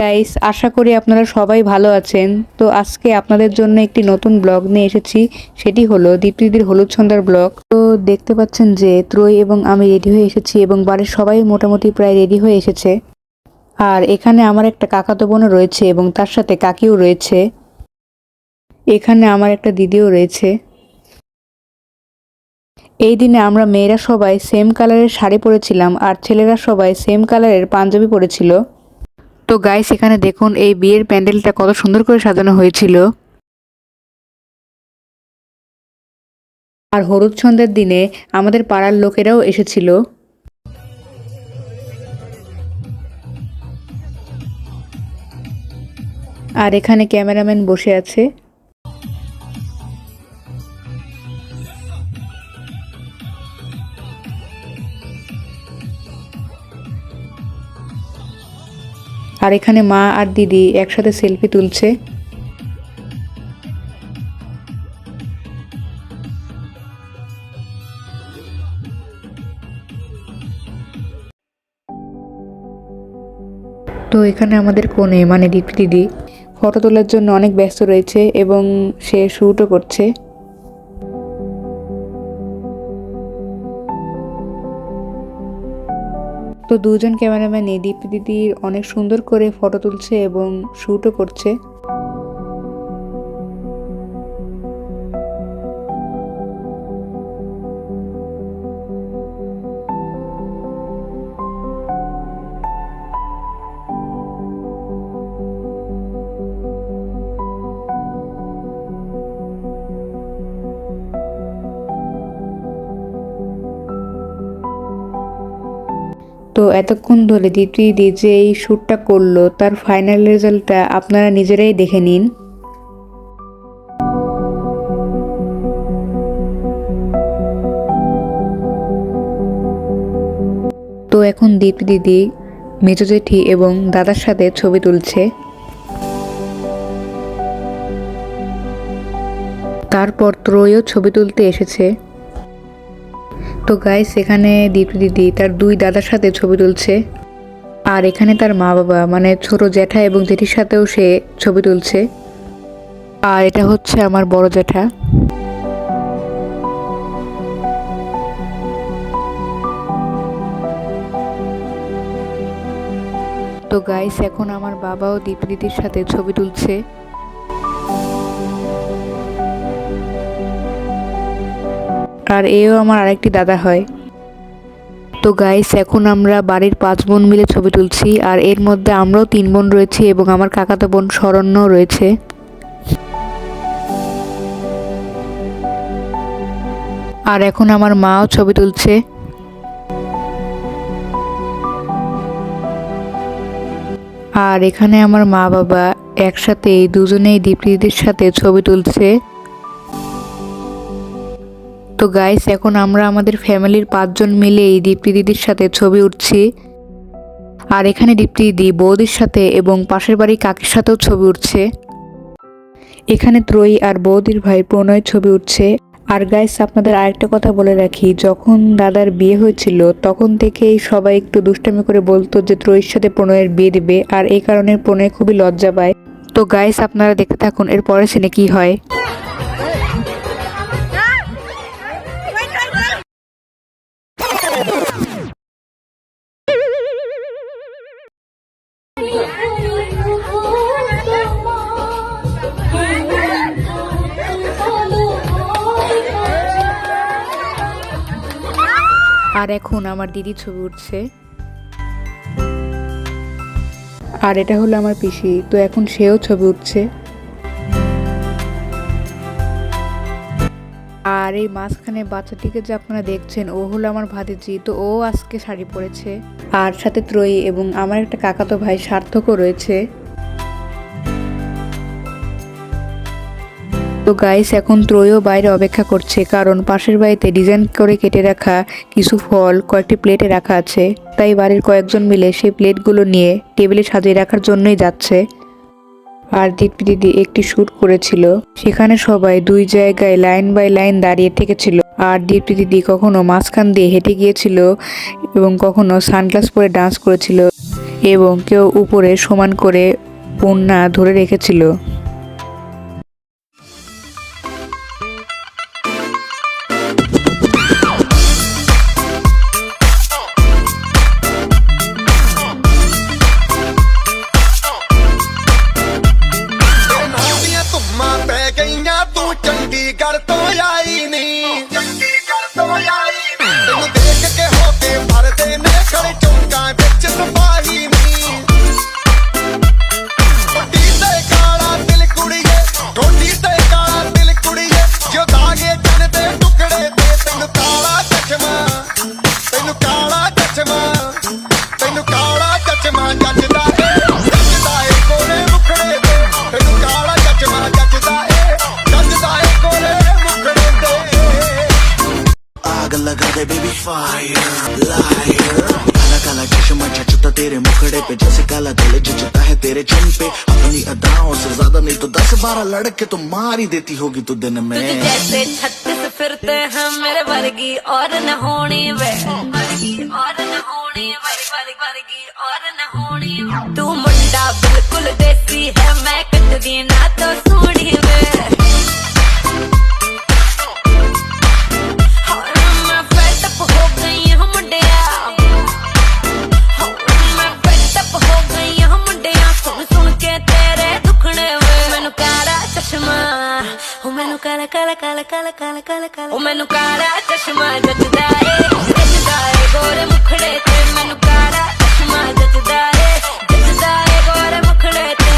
Guys, আশা করি আপনারা সবাই ভালো আছেন। তো আজকে আপনাদের জন্য একটি নতুন ব্লগ নিয়ে এসেছি। সেটি হলো দীপ্তিদির হলুদ সন্ধ্যার ব্লগ। তো দেখতে পাচ্ছেন যে ত্রয়ী এবং আমি রেডি হয়ে এসেছি এবং বাড়ির সবাই মোটামুটি প্রায় রেডি হয়ে এসেছে। আর এখানে আমার একটা কাকাতো বোনও রয়েছে এবং তার সাথে কাকিও রয়েছে। এখানে আমার একটা দিদিও রয়েছে। এই দিনে আমরা মেয়েরা সবাই সেম কালারের শাড়ি পরেছিলাম আর ছেলেরা সবাই সেম কালারের পাঞ্জাবি পরেছিল। তো গাইস, এখানে দেখুন এই বিয়ের প্যান্ডেলটা কত সুন্দর করে সাজানো হয়েছিল। আর হলুদ সন্ধ্যার দিনে আমাদের পাড়ার লোকেরাও এসেছিল। আর এখানে ক্যামেরাম্যান বসে আছে। আর এখানে মা আর দিদি একসাথে সেলফি তুলছে। তো এখানে আমাদের কোণে মানে দীপ্তি দিদি ফটো তোলার জন্য অনেক ব্যস্ত রয়েছে এবং সে শ্যুটও করছে। তো দুজন ক্যামেরাম্যানই দীপ্তি দিদির অনেক সুন্দর করে ফটো তুলছে এবং শ্যুটও করছে। তো এতক্ষণ ধরে দীপ্তি দিদি যে এই শ্যুটটা করলো তার ফাইনাল রেজাল্টটা আপনারা নিজেরাই দেখে নিন। তো এখন দীপ্তি দিদি মেজো জেঠি এবং দাদার সাথে ছবি তুলছে। তারপর ত্রয়ীও ছবি তুলতে এসেছে। তো গাইস, এখানে দীপ্তি দিদি তার দুই দাদার সাথে ছবি তুলছে। আর এখানে তার মা বাবা মানে ছোট জ্যাঠা এবং জেঠির সাথেও সে ছবি তুলছে। আর এটা হচ্ছে আমার বড় জ্যাঠা। তো গাইস, এখন আমার বাবাও দীপ্তি দিদির সাথে ছবি তুলছে। আর এও আমার আরেকটি দাদা হয়। তো গাইস, এখন আমরা বাড়ির 5 বোন মিলে ছবি তুলছি। আর এর মধ্যে আমরাও 3 বোন রয়েছি এবং আমার কাকাতো বোন শরণ্য রয়েছে। আর এখন আমার মাও ছবি তুলছে। আর এখানে আমার মা বাবা একসাথে দুজনেই দীপ্তি দিদির সাথে ছবি তুলছে। তো গাইস, এখন আমরা আমাদের ফ্যামিলির 5 জন মিলে এই দীপ্তি দিদির সাথে ছবি উঠছি। আর এখানে দীপ্তি দিদি বৌদির সাথে এবং পাশের বাড়ির কাকির সাথেও ছবি উঠছে। এখানে ত্রয়ী আর বৌদির ভাই প্রণয় ছবি উঠছে। আর গাইস, আপনাদের আরেকটা কথা বলে রাখি, যখন দাদার বিয়ে হয়েছিল তখন থেকেই সবাই একটু দুষ্টামি করে বলতো যে ত্রয়ীর সাথে প্রণয়ের বিয়ে দেবে। আর এই কারণে প্রণয় খুবই লজ্জা পায়। তো গাইস, আপনারা দেখতে থাকুন এর পরের সিনে কি হয়। আর এখন আমার দিদি ছবি উঠছে। আর এটা হলো আমার পিসি, তো এখন সেও ছবি উঠছে। আর এই মাঝখানে বাচ্চাটিকে যে আপনারা দেখছেন ও হলো আমার ভাতিজি। তো ও আজকে শাড়ি পরেছে। আর সাথে ত্রয়ী এবং আমার একটা কাকাতো ভাই সার্থকও রয়েছে। তো গাইস, এখন ত্রয়ীও বাইরে অপেক্ষা করছে, কারণ পাশের বাড়িতে ডিজাইন করে কেটে রাখা কিছু ফল কয়েকটি প্লেটে রাখা আছে। তাই বাড়ির কয়েকজন মিলে সেই প্লেটগুলো নিয়ে টেবিলে সাজিয়ে রাখার জন্যই যাচ্ছে। আর দীপ্তি দিদি একটি শ্যুট করেছিল, সেখানে সবাই 2 জায়গায় লাইন বাই লাইন দাঁড়িয়ে থেকেছিল। আর দীপ্তি দিদি কখনো মাঝখান দিয়ে হেঁটে গিয়েছিল এবং কখনো সানগ্লাস পরে ডান্স করেছিল। এবং কেউ উপরে সমান করে ওড়না ধরে রেখেছিল। चंडीगढ़ तो आई नहीं, चंडीगढ़ तो आई नहीं, तेनू देख के होके भरदे ने खड़े चौंका बिच सिपाही नहीं। कोटी ते काला दिल कुड़िए, कोटी ते काला दिल कुड़िए, जो दागे चन दे टुकड़े ते तेनू काला चश्मा, तेनू काला चश्मा, तेनू काला चश्मा जचदा ए कोरे मुखड़े ते, तेनू काला चश्मा जचदा ए कोरे मुखड़े ते। आग लगा दे बेबी फायर लायर, काला काला चश्मा जचता तेरे मुखड़े पे जैसे काला दिल जचता है तेरे चिन पे। अपनी अदाओं से ज्यादा नहीं तो 10-12 लड़के तो मार ही देती होगी तू दिन में। तुझे जैसे 36 फिरते हैं मेरे वर्गी और न होनी वे, वर्गी और न होनी वर्गी और न होनी। तू मुंडा बिल्कुल देसी है, मैं कटदी ना तो सोनी वे। मैं fed up हो गई हूं मुंडिया, मैं fed up हो गई हूं मुंडिया, सुन सुन के तेरे दुखने वे। मैनू काला चश्मा, ओ मैनू काला काला काला काला काला काला काला, ओ मैनू काला चश्मा जचदा ए गोरे मुखड़े ते। मैनू काला चश्मा जचदा ए गोरे मुखड़े ते।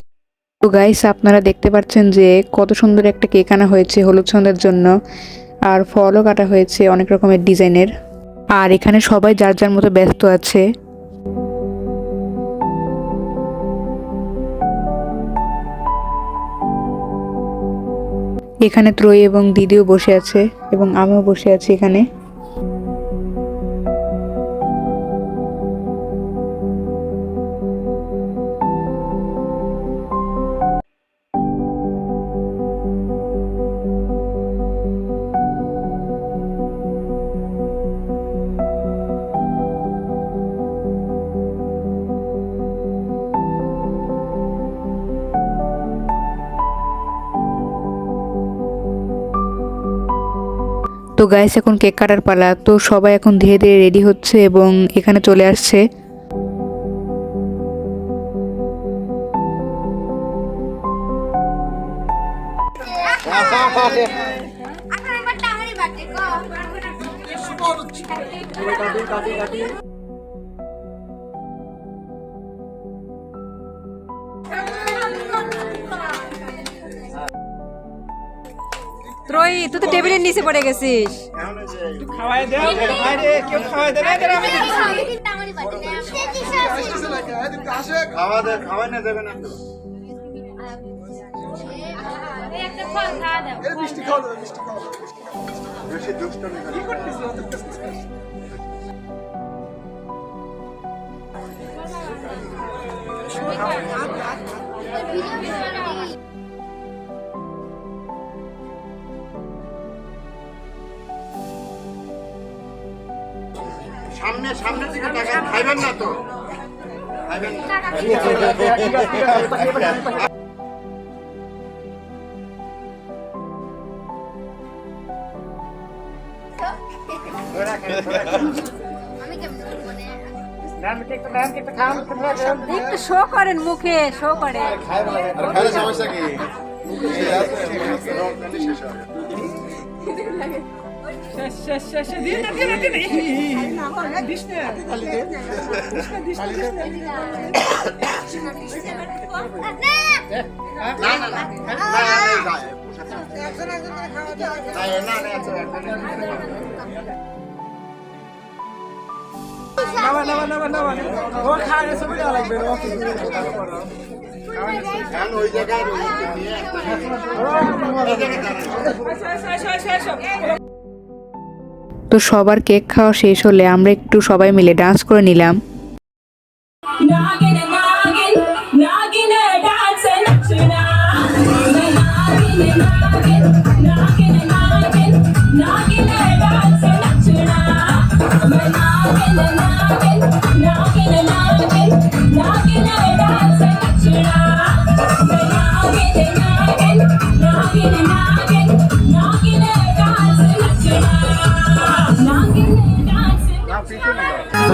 তো গাইস, আপনারা দেখতে পাচ্ছেন যে কত সুন্দর একটা কেক আনা হয়েছে হলুদ সন্ধ্যার জন্য, আর ফলও কাটা হয়েছে অনেক রকমের ডিজাইনের। আর এখানে সবাই যার যার মতো ব্যস্ত আছে। এখানে ত্রয়ী এবং দিদিও বসে আছে এবং আমিও বসে আছি এখানে। তো গাইস, এখন কেক কাটার পালা। তো সবাই এখন ধীরে ধীরে রেডি হচ্ছে এবং এখানে চলে আসছে। ত্রয়ী, তুই তো টেবিলের নিচে পড়ে গেছিস। খাওয়াই দে, খাওয়াই দে, কেউ খাওয়াই দে না, আমি খাওয়া দে, খাওয়াই না দেবে না। একটা ফল খাওয়া দাও, মিষ্টি খাওয়া দে, মিষ্টি খাওয়া দে। বেশি দুষ্ট নেই, কি করতেছ? সামনে সামনে দিকে টাকা খাইবেন না তো, খাইবেন না। ঠিক আছে ঠিক আছে। একটু শো করেন, মুখে শো করে। সমস্যা কি? ওই জায়গায় তো সবার কেক খাওয়া শেষ হলে আমরা একটু সবাই মিলে ডান্স করে নিলাম। Naagin, না পিছনে দাও।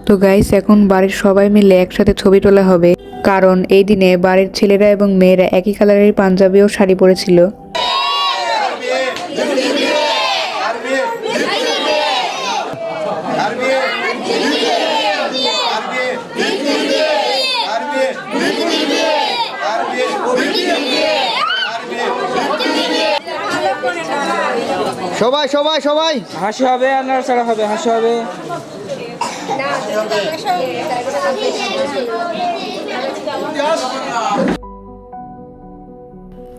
তো গাইস এখন বাড়ির সবাই মিলে একসাথে ছবি তোলা হবে, কারণ এই দিনে বাড়ির ছেলেরা এবং মেয়েরা একই কালারের পাঞ্জাবি ও শাড়ি পরেছিল। সবাই সবাই সবাই হাসি হবে আর নাড়াচাড়া হবে, হাসি হবে।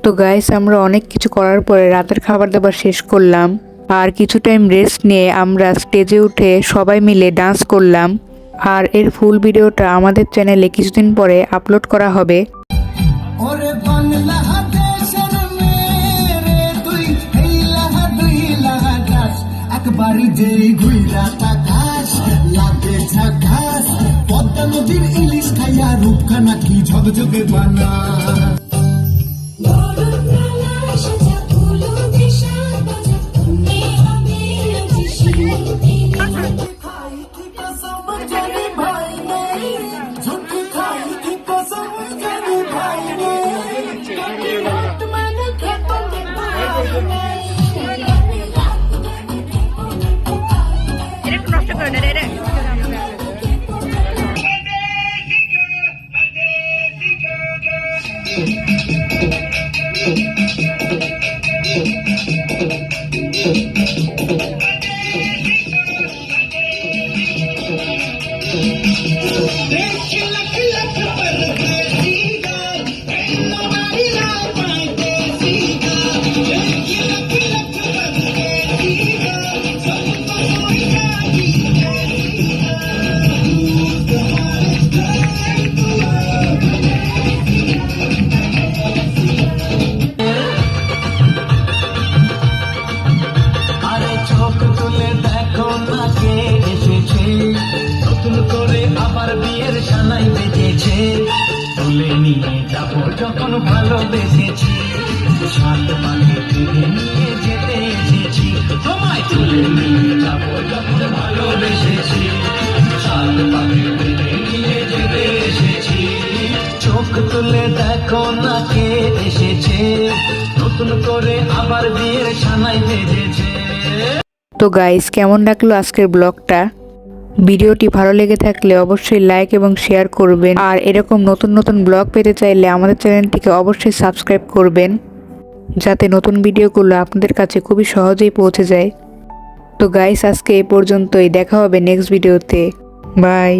তো গাইস আমরা অনেক কিছু করার পরে রাতের খাবার দাবার শেষ করলাম, আর কিছু টাইম রেস্ট নিয়ে আমরা স্টেজে উঠে সবাই মিলে ডান্স করলাম। আর এর ফুল ভিডিওটা আমাদের চ্যানেলে কিছুদিন পরে আপলোড করা হবে। ওরে বাংলাদেশের মেয়ে রে তুই এই লাহা দুই লাহা দাস এক একবারই যেই ঘুইরা তাকাস লাগে ঝাকাস পদ্মা নদীর ইলিশ খাইয়া রূপখানা কি ঝকঝকে বানা আরে চোখ তুলে দেখো না কে এসেছে, নতুন করে আবার বিয়ের সানাই বেজেছে। তুলে নিয়ে যাবো যখন ভালোবেসেছি, সাত পাকে তুলে নিয়ে যেতে এসেছি। তোমায় তুলে নিয়ে যাবো যখন ভালোবেসেছি, সাত পাকে তুলে নিয়ে যেতে এসেছি। চোখ তুলে দেখো না কে এসেছে, নতুন করে আবার বিয়ের সানাই বেজেছে। তো গাইস, কেমন লাগলো আজকের ব্লগটা? ভিডিওটি ভালো লেগে থাকলে অবশ্যই লাইক এবং শেয়ার করবেন, আর এরকম নতুন নতুন ব্লগ পেতে চাইলে আমাদের চ্যানেলটিকে অবশ্যই সাবস্ক্রাইব করবেন, যাতে নতুন ভিডিওগুলো আপনাদের কাছে খুবই সহজেই পৌঁছে যায়। তো গাইস, আজকে এই পর্যন্তই, দেখা হবে নেক্সট ভিডিওতে। বাই।